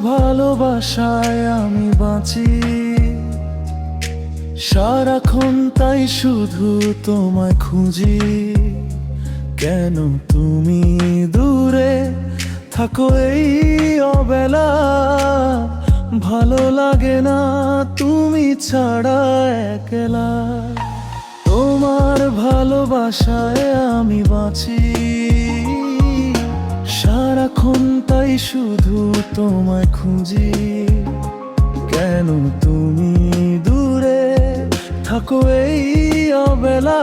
ভালোবাসায় আমি বাঁচি, সারাক্ষণ তাই শুধু তোমায় খুঁজি। কেন তুমি দূরে থাকো এই অবেলা, ভালো লাগে না তুমি ছাড়া একলা। তোমার ভালোবাসায় আমি বাঁচি, সারাক্ষণ তাই শুধু তোমায় খুঁজি। কেন তুমি দূরে থাকো এই অবেলা,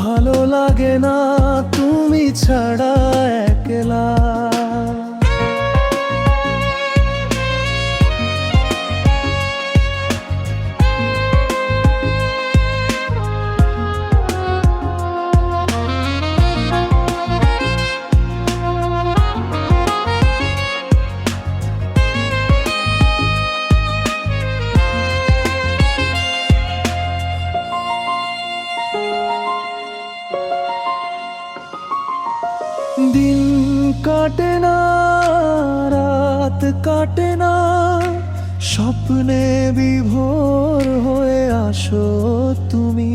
ভালো লাগে না তুমি ছাড়া একলা। দিন কাটে না, রাত কাটে না, স্বপ্নে বিভোর হয়ে আসো তুমি।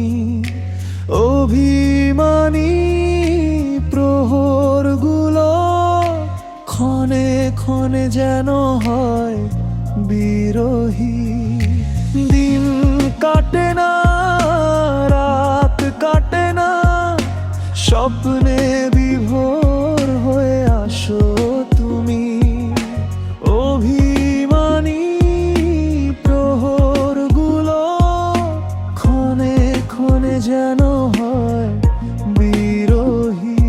অভিমানী প্রহরগুলো ক্ষণে ক্ষণে যেন হয় বিরহী। দিন কাটে না, রাত কাটে না, স্বপ্নে বিভোর হয়ে আসো তুমি। অভিমানী প্রহরগুলো ক্ষণে ক্ষণে যেন হয় বিরহী।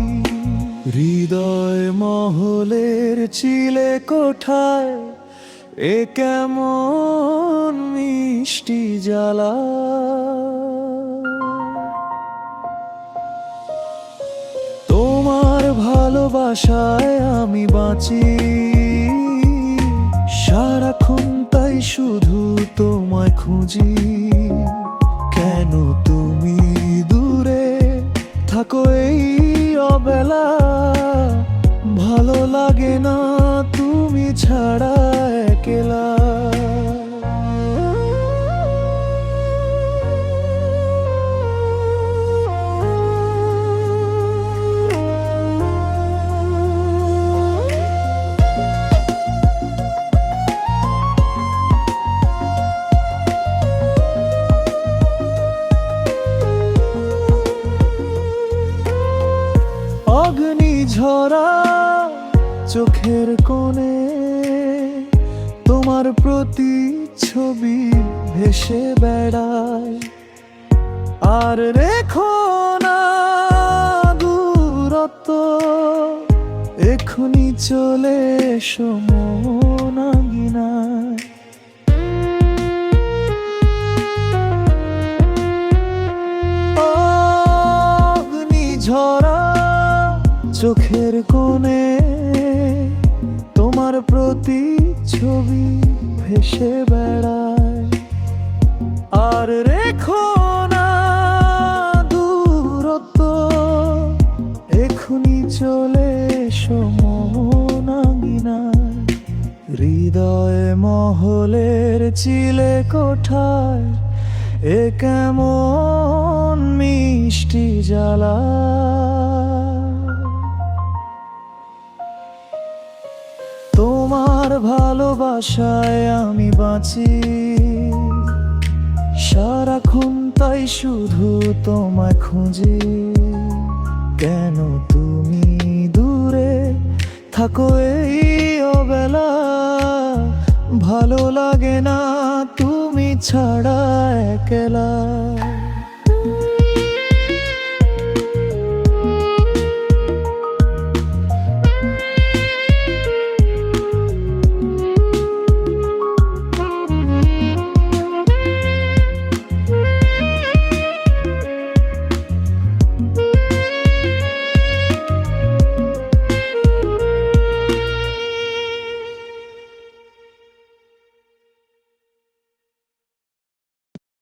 হৃদয় মহলের চিলে কোঠায় এ কেমন মিষ্টি জ্বালা। তোমার ভালোবাসায় আমি বাঁচি, সারাক্ষণ তাই শুধু তোমায় খুঁজি। কেন তুমি দূরে থাকো এই অবেলা, ভালো লাগে না তুমি ছাড়া একলা। অগ্নি ঝরা চোখের কোণে তোমার প্রতিচ্ছবি ভেসে বেড়ায়। আর রেখো না দূরত্ব, এখনি চলে এসো মন আঙিনায়। অগ্নি ঝরা চোখের কোণে তোমার প্রতিচ্ছবি ভেসে বেড়ায়। আর রেখো না দূরত্ব, এখনি চলে এসো মন আঙিনায়। হৃদয় মহলের চিলে কোঠায় এ কেমন মিষ্টি জ্বালা। তোমার ভালোবাসায় আমি বাঁচি, সারাক্ষণ তাই শুধু তোমায় খুঁজি। কেন তুমি দূরে থাকো এই অবেলা, ভালো লাগে না তুমি ছাড়া একলা।